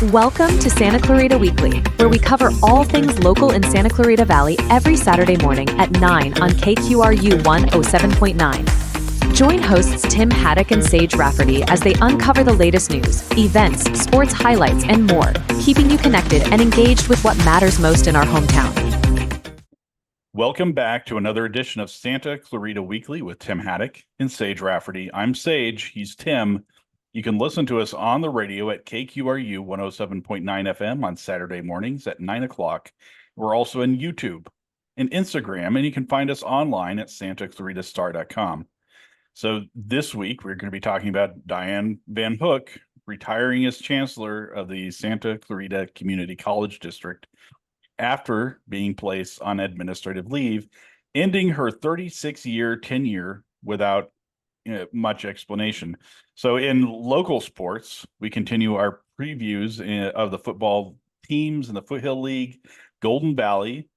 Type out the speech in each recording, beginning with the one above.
Welcome to Santa Clarita Weekly, where we cover all things local in Santa Clarita Valley every Saturday morning at 9 on KQRU 107.9. Join hosts Tim Haddock and Sage Rafferty as they uncover the latest news, events, sports highlights, and more, keeping you connected and engaged with what matters most in our hometown. Welcome back to another edition of Santa Clarita Weekly with Tim Haddock and Sage Rafferty. I'm Sage, he's Tim. You can listen to us on the radio at KQRU 107.9 FM on Saturday mornings at 9 o'clock. We're also on YouTube and Instagram, and you can find us online at santaclaritastar.com. So this week, we're going to be talking about Dianne Van Hook retiring as chancellor of the Santa Clarita Community College District after being placed on administrative leave, ending her 36-year tenure without much explanation. So in local sports, we continue our previews of the football teams in the Foothill League. Golden Valley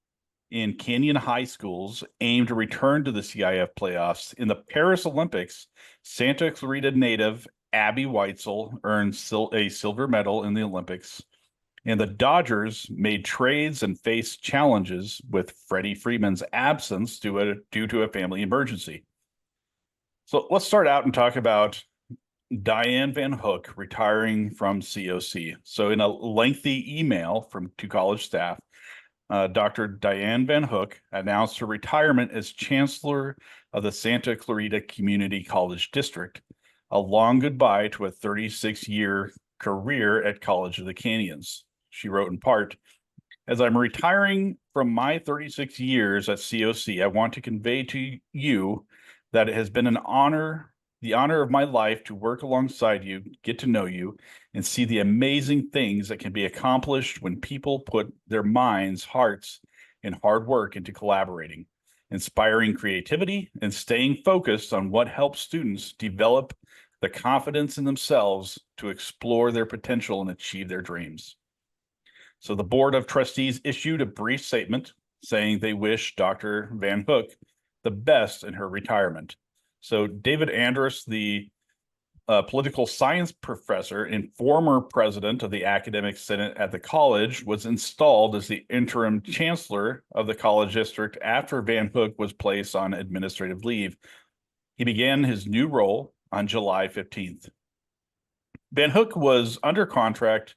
and Canyon High Schools aim to return to the CIF playoffs. In the Paris Olympics, Santa Clarita native Abbey Weitzeil earned a silver medal in the Olympics. And the Dodgers made trades and faced challenges with Freddie Freeman's absence due to a family emergency. So let's start out and talk about Dianne Van Hook retiring from COC. So in a lengthy email to college staff, Dr. Dianne Van Hook announced her retirement as chancellor of the Santa Clarita Community College District, a long goodbye to a 36-year career at College of the Canyons. She wrote in part, "As I'm retiring from my 36 years at COC, I want to convey to you that it has been the honor of my life to work alongside you, get to know you, and see the amazing things that can be accomplished when people put their minds, hearts, and hard work into collaborating, inspiring creativity, and staying focused on what helps students develop the confidence in themselves to explore their potential and achieve their dreams." So the Board of Trustees issued a brief statement saying they wish Dr. Van Hook the best in her retirement. So David Andrus, the political science professor and former president of the academic senate at the college, was installed as the interim chancellor of the college district after Van Hook was placed on administrative leave. He began his new role on July 15th. Van Hook was under contract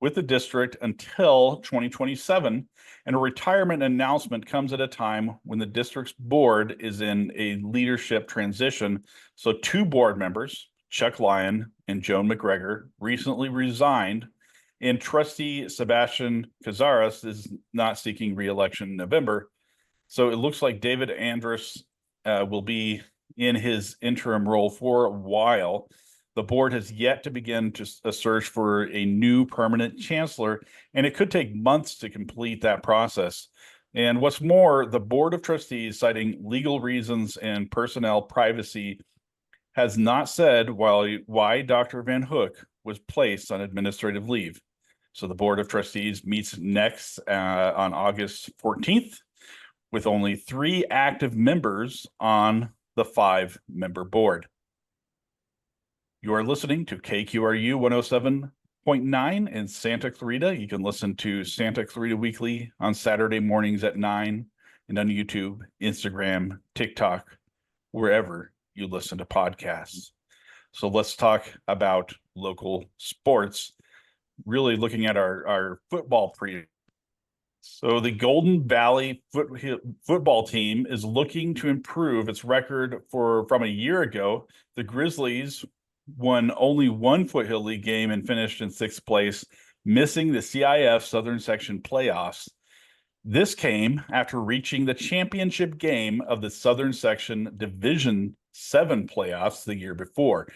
with the district until 2027, and a retirement announcement comes at a time when the district's board is in a leadership transition. So two board members, Chuck Lyon and Joan McGregor, recently resigned, and trustee Sebastian Cazares is not seeking re-election in November. So it looks like David Andrus will be in his interim role for a while. The board has yet to begin a search for a new permanent chancellor, and it could take months to complete that process. And what's more, the Board of Trustees, citing legal reasons and personnel privacy, has not said why Dr. Van Hook was placed on administrative leave. So the Board of Trustees meets next on August 14th, with only 3 active members on the 5-member board. You are listening to KQRU 107.9 in Santa Clarita. You can listen to Santa Clarita Weekly on Saturday mornings at 9 and on YouTube, Instagram, TikTok, wherever you listen to podcasts. So let's talk about local sports, really looking at our football preview. So the Golden Valley football team is looking to improve its record from a year ago. The Grizzlies won only one Foothill League game and finished in 6th place, missing the CIF Southern Section playoffs. This came after reaching the championship game of the Southern Section Division 7 playoffs the year before.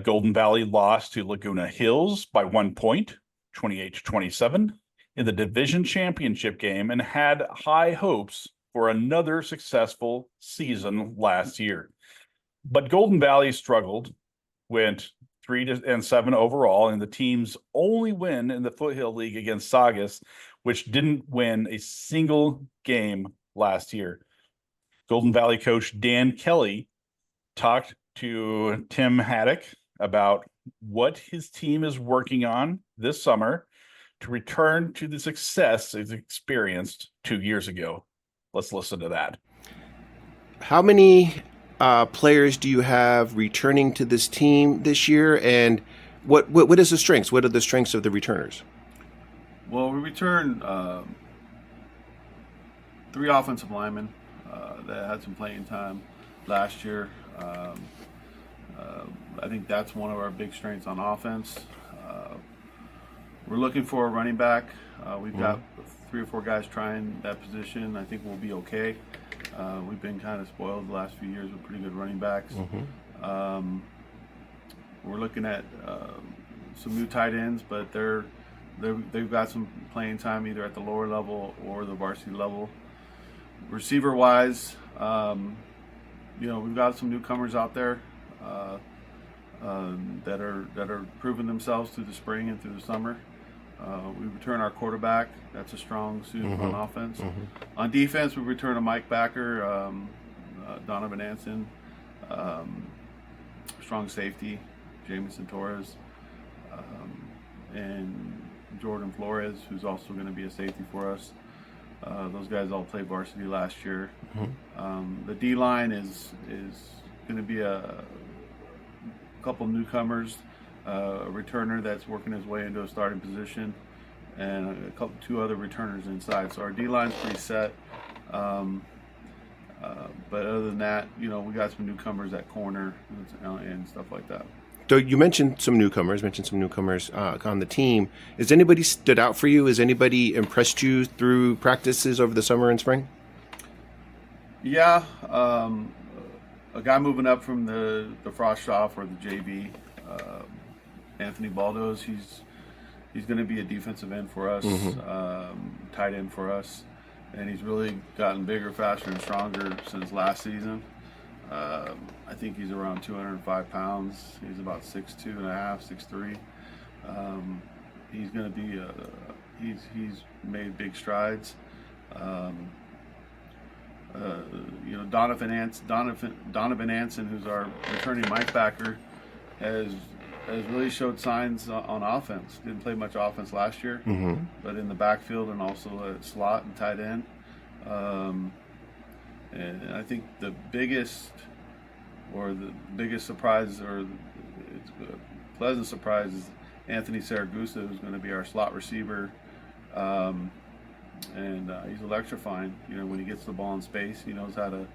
Golden Valley lost to Laguna Hills by 1 point, 28-27, in the division championship game, and had high hopes for another successful season last year. But Golden Valley struggled, went 3-7 overall, and the team's only win in the Foothill League against Saugus, which didn't win a single game last year. Golden Valley coach Dan Kelly talked to Tim Haddock about what his team is working on this summer to return to the success it's experienced 2 years ago. Let's listen to that. How many players do you have returning to this team this year, and what is the strengths? What are the strengths of the returners? Well, we returned 3 offensive linemen that had some playing time last year. I think that's one of our big strengths on offense. We're looking for a running back. We've got 3 or 4 guys trying that position. I think we'll be okay. We've been kind of spoiled the last few years with pretty good running backs. We're looking at some new tight ends, but they've got some playing time either at the lower level or the varsity level. Receiver-wise, we've got some newcomers out there that are proving themselves through the spring and through the summer. We return our quarterback. That's a strong suit on offense. On defense, we return a Mike Backer, Donovan Anson, strong safety, Jamison Torres, and Jordan Flores, who's also going to be a safety for us. Those guys all played varsity last year. The D-line is going to be a couple newcomers, a returner that's working his way into a starting position, and 2 other returners inside. So our D-line's pretty set. But other than that, we got some newcomers at corner and stuff like that. So you mentioned some newcomers on the team. Has anybody stood out for you? Has anybody impressed you through practices over the summer and spring? Yeah, a guy moving up from the Frost Off or the JV, Anthony Baldos. He's going to be a defensive end for us, tight end for us, and he's really gotten bigger, faster, and stronger since last season. I think he's around 205 pounds. He's about 6'2 and a half, 6'3. He's going to be he's made big strides. Donovan Anson, who's our returning Mike Backer, has really showed signs on offense. Didn't play much offense last year, but in the backfield and also at slot and tight end. And I think the biggest surprise, or it's a pleasant surprise, is Anthony Saragusa, who's going to be our slot receiver. And he's electrifying. When he gets the ball in space, he knows how to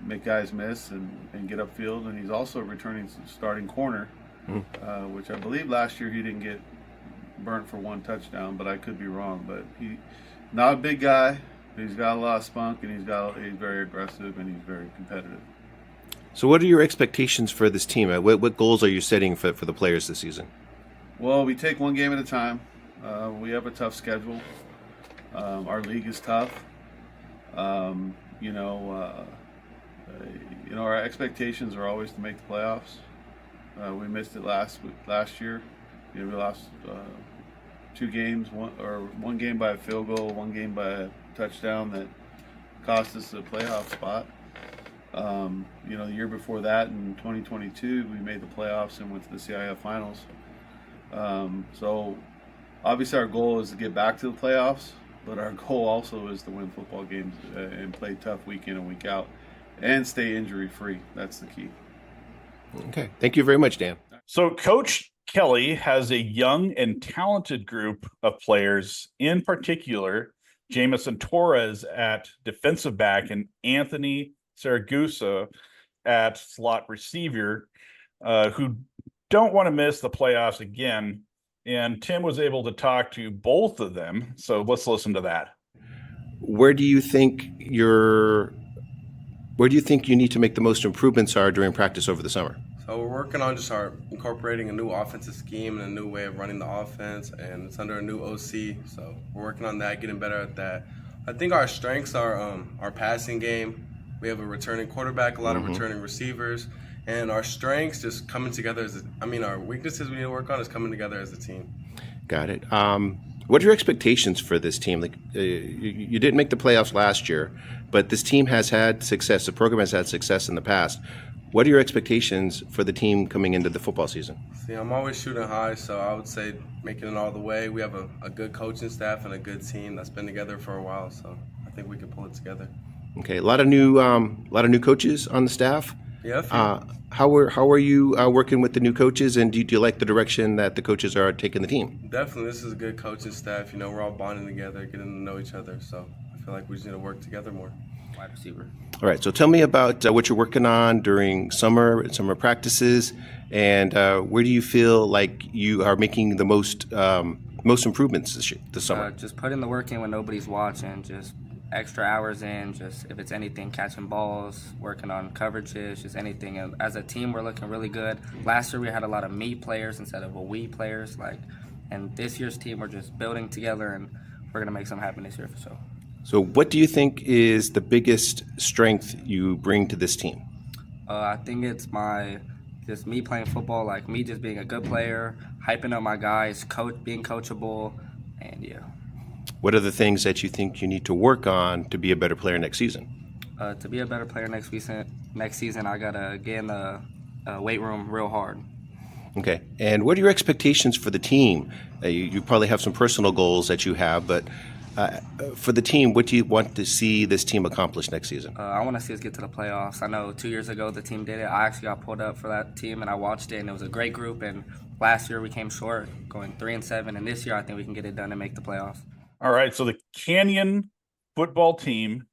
make guys miss and get upfield. And he's also returning starting corner, which I believe last year he didn't get burnt for 1 touchdown, but I could be wrong. But he's not a big guy. He's got a lot of spunk, and he's very aggressive, and he's very competitive. So what are your expectations for this team? What goals are you setting for the players this season? Well, we take one game at a time. We have a tough schedule. Our league is tough. Our expectations are always to make the playoffs. We missed it last year. We lost 2 games, one game by a field goal, 1 game by a touchdown that cost us a playoff spot. The year before that, in 2022, we made the playoffs and went to the CIF finals. So obviously our goal is to get back to the playoffs, but our goal also is to win football games and play tough week in and week out and stay injury free. That's the key. Okay. Thank you very much, Dan. So Coach Kelly has a young and talented group of players, in particular, Jamison Torres at defensive back and Anthony Saragusa at slot receiver, who don't want to miss the playoffs again. And Tim was able to talk to both of them. So let's listen to that. Where do you think you need to make the most improvements are during practice over the summer? So we're working on just incorporating a new offensive scheme and a new way of running the offense, and it's under a new OC. So we're working on that, getting better at that. I think our strengths are our passing game. We have a returning quarterback, a lot of returning receivers, and our strengths just coming together our weaknesses we need to work on is coming together as a team. Got it. What are your expectations for this team? You didn't make the playoffs last year, but this team has had success. The program has had success in the past. What are your expectations for the team coming into the football season? See, I'm always shooting high, so I would say making it all the way. We have a good coaching staff and a good team that's been together for a while, so I think we can pull it together. Okay, a lot of new coaches on the staff. Yeah. How are you working with the new coaches, and do you like the direction that the coaches are taking the team? Definitely, this is a good coaching staff. You know, we're all bonding together, getting to know each other, so I feel like we just need to work together more. Wide receiver. All right, so tell me about what you're working on during summer practices, and where do you feel like you are making the most improvements this summer? Just putting the work in when nobody's watching, just extra hours in, just if it's anything, catching balls, working on coverages, just anything. And as a team, we're looking really good. Last year, we had a lot of me players instead of we players, and this year's team, we're just building together, and we're going to make something happen this year for sure. So what do you think is the biggest strength you bring to this team? I think it's just me playing football, like me just being a good player, hyping up my guys, being coachable, and yeah. What are the things that you think you need to work on to be a better player next season? To be a better player next season, I gotta get in the weight room real hard. Okay. And what are your expectations for the team? You probably have some personal goals that you have, but for the team, what do you want to see this team accomplish next season? I want to see us get to the playoffs. I know 2 years ago the team did it. I actually got pulled up for that team, and I watched it, and it was a great group. And last year we came short, going 3-7, and this year I think we can get it done and make the playoffs. All right, so the Canyon football team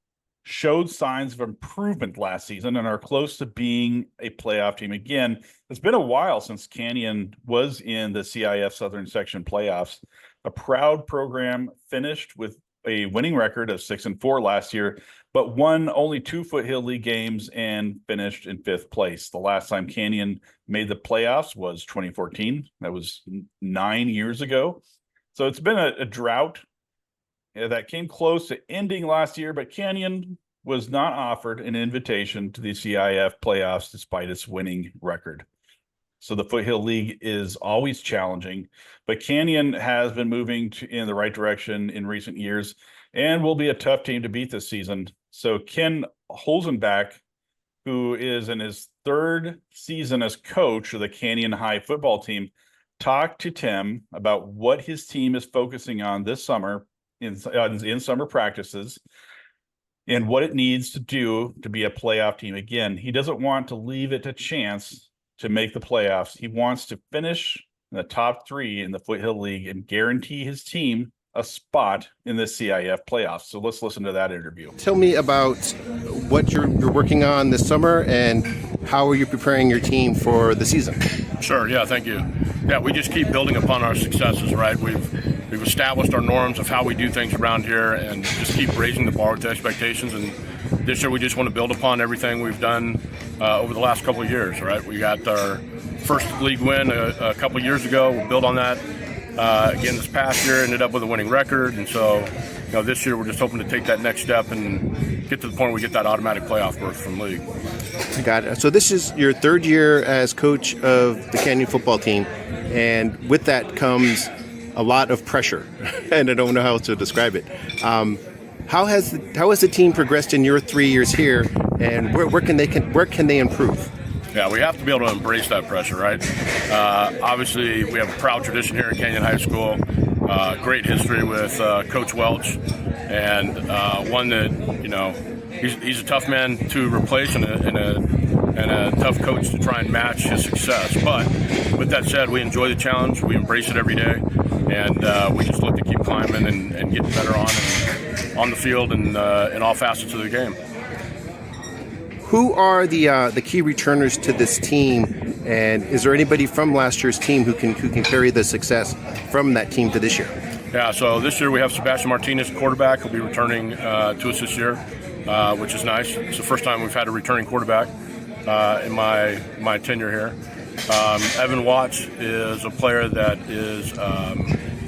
showed signs of improvement last season and are close to being a playoff team again. It's been a while since Canyon was in the CIF Southern Section playoffs. A proud program, finished with a winning record of 6-4 last year, but won only 2 Foothill League games and finished in 5th place. The last time Canyon made the playoffs was 2014. That was 9 years ago. So it's been a drought that came close to ending last year, but Canyon was not offered an invitation to the CIF playoffs despite its winning record. So the Foothill League is always challenging, but Canyon has been moving in the right direction in recent years and will be a tough team to beat this season. So Ken Holzenbach, who is in his 3rd season as coach of the Canyon High football team, talked to Tim about what his team is focusing on this summer in summer practices and what it needs to do to be a playoff team again. He doesn't want to leave it to chance to make the playoffs. He wants to finish in the top 3 in the Foothill League and guarantee his team a spot in the CIF playoffs. So let's listen to that interview. Tell me about what you're working on this summer and how are you preparing your team for the season? Sure, yeah, thank you. Yeah, we just keep building upon our successes, right? We've established our norms of how we do things around here and just keep raising the bar with the expectations. And this year we just want to build upon everything we've done over the last couple of years, right? We got our first league win a couple of years ago. We'll build on that. Again, this past year ended up with a winning record, and so this year we're just hoping to take that next step and get to the point where we get that automatic playoff berth from league. I got it. So this is your 3rd year as coach of the Canyon football team, and with that comes a lot of pressure, and I don't know how to describe it. How has the team progressed in your 3 years here, and where can they improve? Yeah, we have to be able to embrace that pressure, right? Obviously, we have a proud tradition here at Canyon High School, great history with Coach Welch, and one that, he's a tough man to replace and a tough coach to try and match his success. But with that said, we enjoy the challenge, we embrace it every day, and we just look to keep climbing and getting better on the field and in all facets of the game. Who are the key returners to this team, and is there anybody from last year's team who can carry the success from that team to this year? Yeah, so this year we have Sebastian Martinez, quarterback, who'll be returning to us this year, which is nice. It's the first time we've had a returning quarterback in my tenure here. Evan Watts is a player that is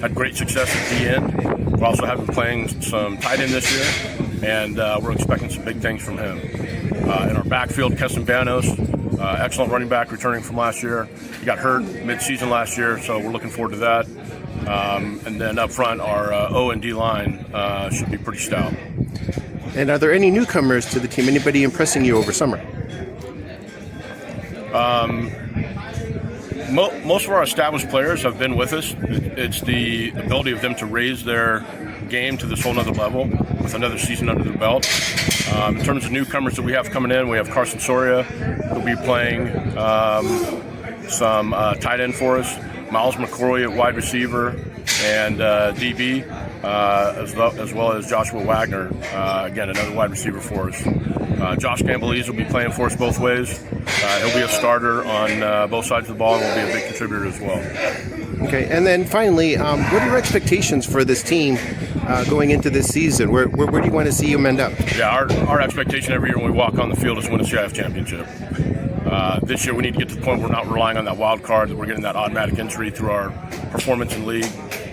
had great success at the end. We're also having playing some tight end this year, and we're expecting some big things from him. In our backfield, Keston Vanos, excellent running back returning from last year. He got hurt mid-season last year, so we're looking forward to that. And then up front, our O and D line should be pretty stout. And are there any newcomers to the team? Anybody impressing you over summer? Most of our established players have been with us. It's the ability of them to raise their game to this whole nother level with another season under their belt. In terms of newcomers that we have coming in, we have Carson Soria, who'll be playing some tight end for us, Miles McCrory at wide receiver and DB, as well as Joshua Wagner, again, another wide receiver for us. Josh Gambalese will be playing for us both ways. He'll be a starter on both sides of the ball and will be a big contributor as well. Okay, and then finally, what are your expectations for this team going into this season? Where do you want to see them end up? Yeah, our expectation every year when we walk on the field is win a CIF championship. This year we need to get to the point where we're not relying on that wild card, that we're getting that automatic entry through our performance in league,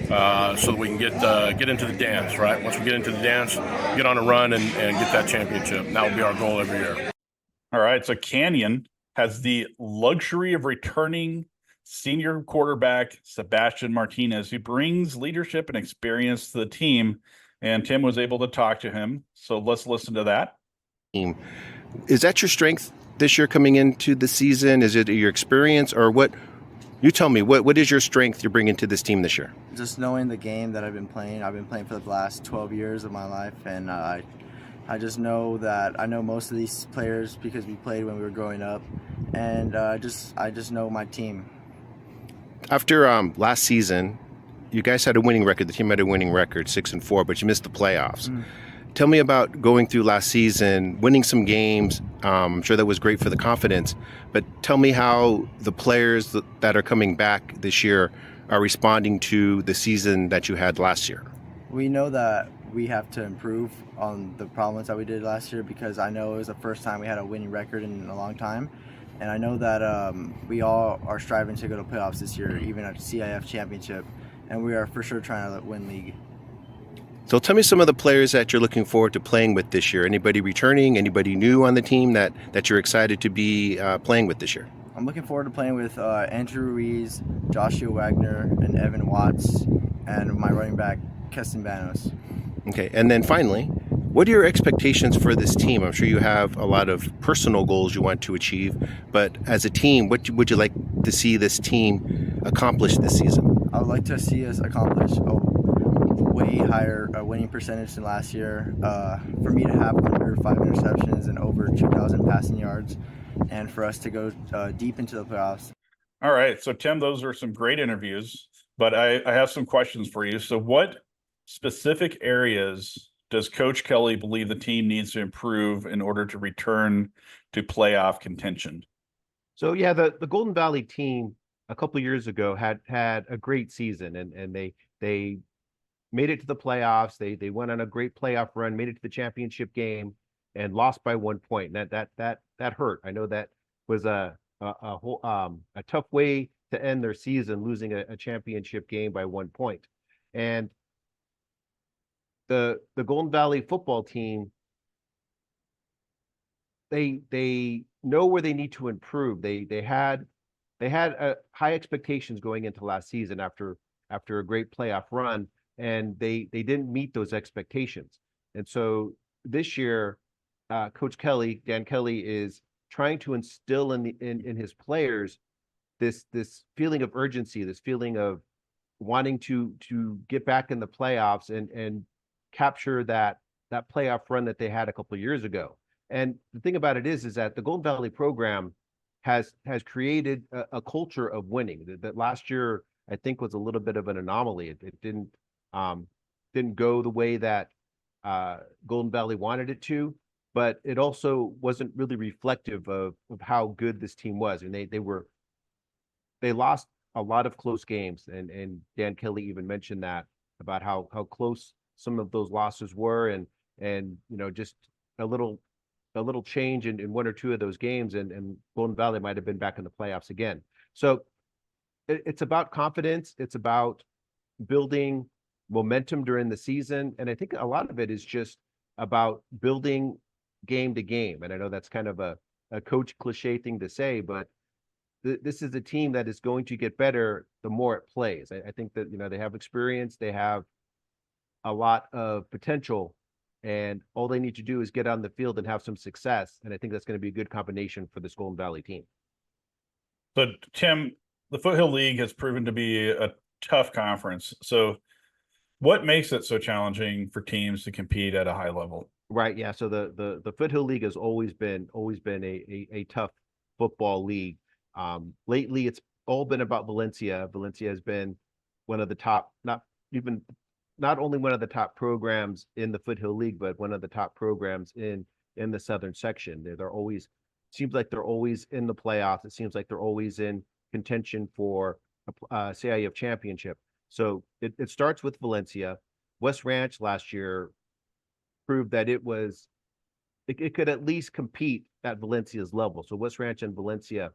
so that we can get into the dance, right? Once we get into the dance, get on a run and get that championship. And that will be our goal every year. All right, so Canyon has the luxury of returning senior quarterback Sebastian Martinez, who brings leadership and experience to the team. And Tim was able to talk to him. So let's listen to that. Is that your strength this year coming into the season? Is it your experience, or what? You tell me, what is your strength you're bringing to this team this year? Just knowing the game that I've been playing. I've been playing for the last 12 years of my life, and I just know that I know most of these players because we played when we were growing up, and I just know my team. After last season, you guys had a winning record. The team had a winning record, 6-4, but you missed the playoffs. Tell me about going through last season, winning some games. I'm sure that was great for the confidence, but tell me how the players that are coming back this year are responding to the season that you had last year. We know that we have to improve on the problems that we did last year, because I know it was the first time we had a winning record in a long time. And I know that we all are striving to go to playoffs this year, even at the CIF championship, and we are for sure trying to win league. So tell me some of the players that you're looking forward to playing with this year. Anybody returning, anybody new on the team that you're excited to be playing with this year? I'm looking forward to playing with Andrew Ruiz, Joshua Wagner, and Evan Watts, and my running back, Keston Banos. Okay, and then finally, what are your expectations for this team? I'm sure you have a lot of personal goals you want to achieve, but as a team, what would you like to see this team accomplish this season? I would like to see us accomplish a way higher winning percentage than last year. For me to have under 5 interceptions and over 2,000 passing yards, and for us to go deep into the playoffs. All right, so Tim, those are some great interviews, but I have some questions for you. So what specific areas does Coach Kelly believe the team needs to improve in order to return to playoff contention? So yeah, the Golden Valley team a couple of years ago had a great season, and they made it to the playoffs. They went on a great playoff run, made it to the championship game, and lost by 1 point. And that hurt. I know that was a tough way to end their season, losing a championship game by 1 point. And the Golden Valley football team, they know where they need to improve. They had high expectations going into last season after a great playoff run, and they didn't meet those expectations. And so this year, Coach Kelly, Dan Kelly, is trying to instill in his players this feeling of urgency, this feeling of wanting to get back in the playoffs and capture that playoff run that they had a couple of years ago. And the thing about it is that the Golden Valley program has created a culture of winning. That last year, I think, was a little bit of an anomaly. It didn't go the way that Golden Valley wanted it to, but it also wasn't really reflective of how good this team was. And they lost a lot of close games, and Dan Kelly even mentioned that about how close some of those losses were, and just a little change in 1 or 2 of those games, and Golden Valley might have been back in the playoffs again. So it's about confidence. It's about building momentum during the season. And I think a lot of it is just about building game to game. And I know that's kind of a coach cliche thing to say, but this is a team that is going to get better the more it plays. I think that, they have experience, they have a lot of potential, and all they need to do is get on the field and have some success. And I think that's going to be a good combination for this Golden Valley team. But Tim, the Foothill League has proven to be a tough conference. So what makes it so challenging for teams to compete at a high level? Right. Yeah. So the Foothill League has always been a tough football league. Lately, it's all been about Valencia. Valencia has been one of the top, not only one of the top programs in the Foothill League, but one of the top programs in the Southern section. They're always seems like they're always in the playoffs. It seems like they're always in contention for a CIF championship. So it starts with Valencia. West Ranch last year proved that it could at least compete at Valencia's level. So West Ranch and Valencia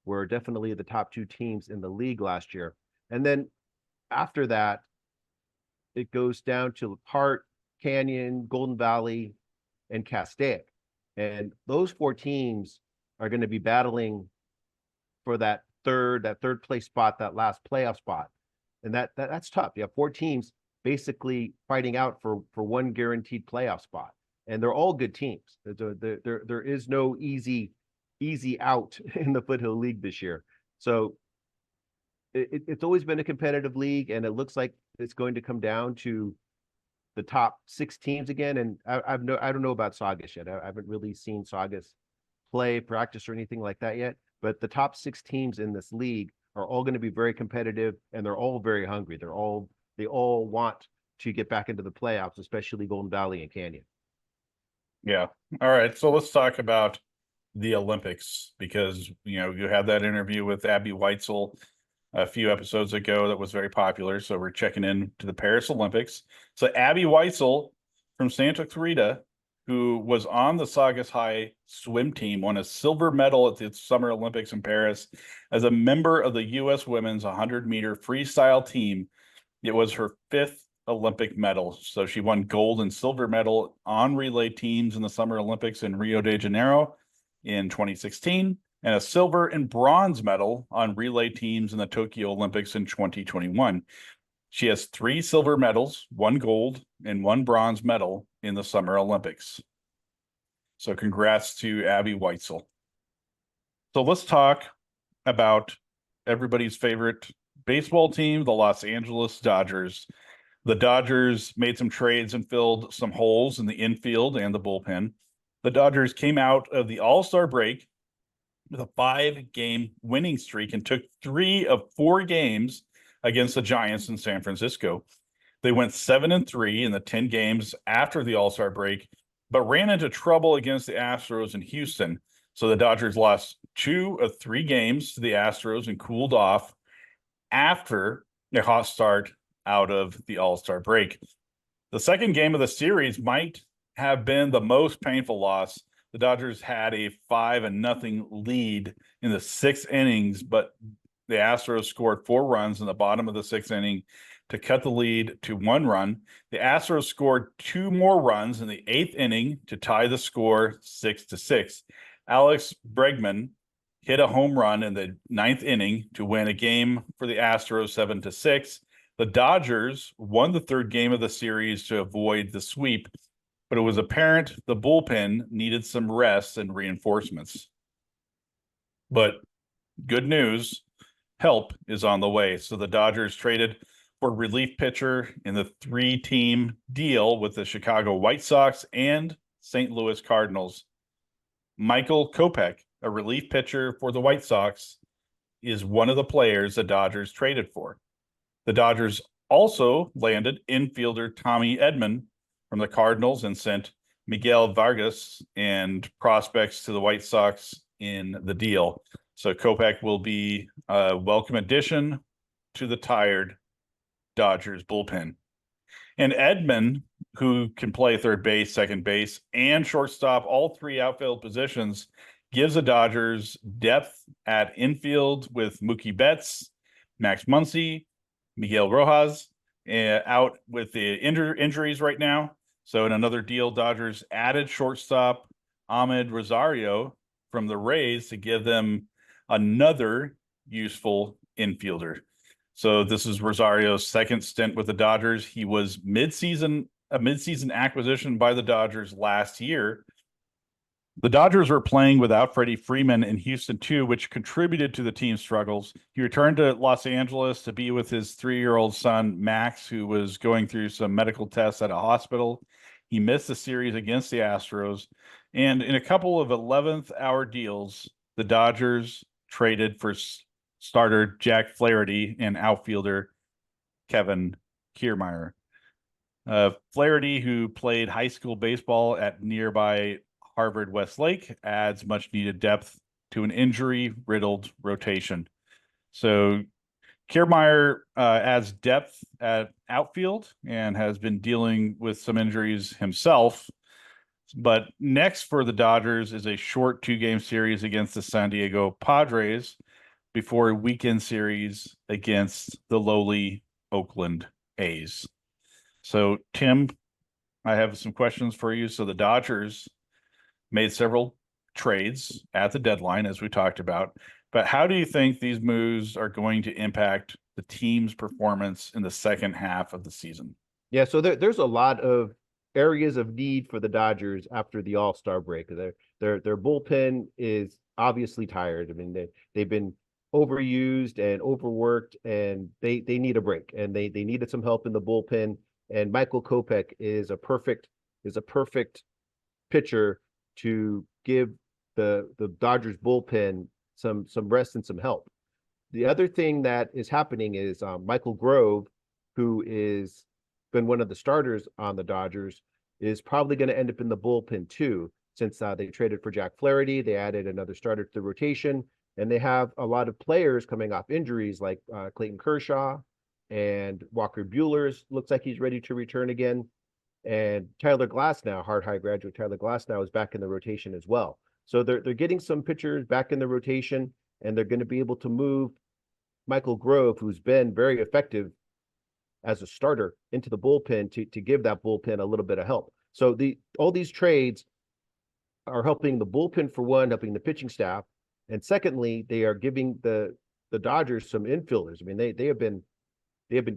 were definitely the top two teams in the league last year. And then after that, it goes down to Hart, Canyon, Golden Valley, and Castaic. And those four teams are going to be battling for that third place spot, that last playoff spot. And that's tough. You have four teams basically fighting out for one guaranteed playoff spot. And they're all good teams. There is no easy out in the Foothill League this year. So it's always been a competitive league, and it looks like it's going to come down to the top 6 teams again. And I don't know about Saugus yet. I haven't really seen Saugus play, practice, or anything like that yet. But the top 6 teams in this league are all going to be very competitive, and they're all very hungry. They all want to get back into the playoffs, especially Golden Valley and Canyon. Yeah. All right. So let's talk about the Olympics, because, you had that interview with Abbey Weitzeil a few episodes ago that was very popular. So we're checking in to the Paris Olympics. So Abbey Weitzeil from Santa Clarita, who was on the Saugus High swim team, won a silver medal at the Summer Olympics in Paris as a member of the U.S. women's 100-meter freestyle team. It was her 5th Olympic medal. So she won gold and silver medal on relay teams in the Summer Olympics in Rio de Janeiro in 2016, and a silver and bronze medal on relay teams in the Tokyo Olympics in 2021. She has 3 silver medals, 1 gold, and 1 bronze medal in the Summer Olympics. So congrats to Abbey Weitzeil. So let's talk about everybody's favorite baseball team, the Los Angeles Dodgers. The Dodgers made some trades and filled some holes in the infield and the bullpen. The Dodgers came out of the All-Star break with a 5-game winning streak and took 3 of 4 games against the Giants in San Francisco. They went 7-3 in the 10 games after the All-Star break, but ran into trouble against the Astros in Houston. So the Dodgers lost 2 of 3 games to the Astros and cooled off after a hot start out of the All-Star break. The second game of the series might have been the most painful loss. The Dodgers had a 5-0 lead in the 6th innings, but the Astros scored 4 runs in the bottom of the 6th inning to cut the lead to 1 run. The Astros scored 2 more runs in the 8th inning to tie the score 6-6. Alex Bregman hit a home run in the 9th inning to win a game for the Astros 7-6. The Dodgers won the 3rd game of the series to avoid the sweep, but it was apparent the bullpen needed some rest and reinforcements. But good news, help is on the way. So the Dodgers traded for relief pitcher in the 3-team deal with the Chicago White Sox and St. Louis Cardinals. Michael Kopech, a relief pitcher for the White Sox, is one of the players the Dodgers traded for. The Dodgers also landed infielder Tommy Edman from the Cardinals and sent Miguel Vargas and prospects to the White Sox in the deal. So Kopech will be a welcome addition to the tired Dodgers bullpen. And Edman, who can play third base, second base, and shortstop, all 3 outfield positions, gives the Dodgers depth at infield with Mookie Betts, Max Muncy, Miguel Rojas out with the injuries right now. So in another deal, Dodgers added shortstop Ahmed Rosario from the Rays to give them another useful infielder. So this is Rosario's 2nd stint with the Dodgers. He was a mid-season acquisition by the Dodgers last year. The Dodgers were playing without Freddie Freeman in Houston too, which contributed to the team's struggles. He returned to Los Angeles to be with his 3-year-old son, Max, who was going through some medical tests at a hospital. He missed the series against the Astros. And in a couple of 11th hour deals, the Dodgers traded for starter Jack Flaherty and outfielder Kevin Kiermaier. Flaherty, who played high school baseball at nearby Harvard Westlake, adds much needed depth to an injury-riddled rotation. So Kiermaier adds depth at outfield and has been dealing with some injuries himself. But next for the Dodgers is a short 2-game series against the San Diego Padres before a weekend series against the lowly Oakland A's. So, Tim, I have some questions for you. So the Dodgers made several trades at the deadline, as we talked about. But how do you think these moves are going to impact the team's performance in the second half of the season? Yeah, so there's a lot of areas of need for the Dodgers after the All-Star break. Their bullpen is obviously tired. I mean, they've been overused and overworked, and they need a break. And they needed some help in the bullpen. And Michael Kopech is a perfect pitcher to give the Dodgers bullpen some rest and some help. The other thing that is happening is Michael Grove, who is been one of the starters on the Dodgers, is probably going to end up in the bullpen too, since they traded for Jack Flaherty. They added another starter to the rotation, and they have a lot of players coming off injuries like Clayton Kershaw and Walker Buehler looks like he's ready to return again. And Tyler Glasnow, high graduate Tyler Glasnow, is back in the rotation as well. So they're getting some pitchers back in the rotation, and they're going to be able to move Michael Grove, who's been very effective as a starter, into the bullpen to give that bullpen a little bit of help. So all these trades are helping the bullpen, for one, helping the pitching staff, and secondly, they are giving the Dodgers some infielders. I mean, they have been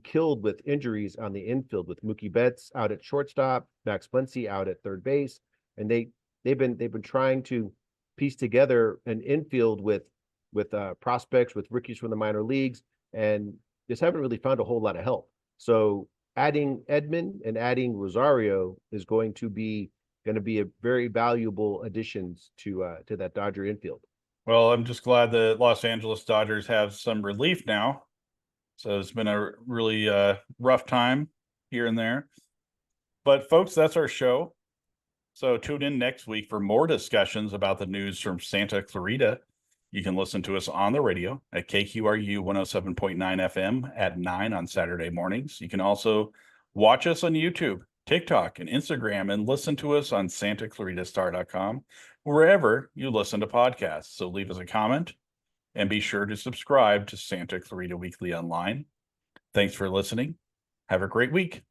killed with injuries on the infield, with Mookie Betts out at shortstop, Max Muncy out at third base, and they've been trying to piece together an infield with prospects, with rookies from the minor leagues, and just haven't really found a whole lot of help. So adding Edman and adding Rosario is going to be a very valuable additions to that Dodger infield. Well, I'm just glad the Los Angeles Dodgers have some relief now. So it's been a really rough time here and there. But folks, that's our show. So tune in next week for more discussions about the news from Santa Clarita. You can listen to us on the radio at KQRU 107.9 FM at 9 on Saturday mornings. You can also watch us on YouTube, TikTok, and Instagram, and listen to us on SantaClaritaStar.com, wherever you listen to podcasts. So leave us a comment and be sure to subscribe to Santa Clarita Weekly Online. Thanks for listening. Have a great week.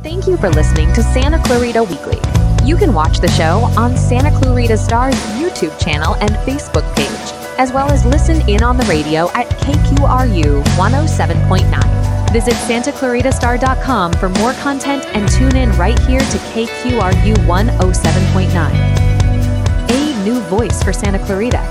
Thank you for listening to Santa Clarita Weekly. You can watch the show on Santa Clarita Star's YouTube channel and Facebook page, as well as listen in on the radio at KQRU 107.9. Visit SantaClaritaStar.com for more content and tune in right here to KQRU 107.9. A new voice for Santa Clarita.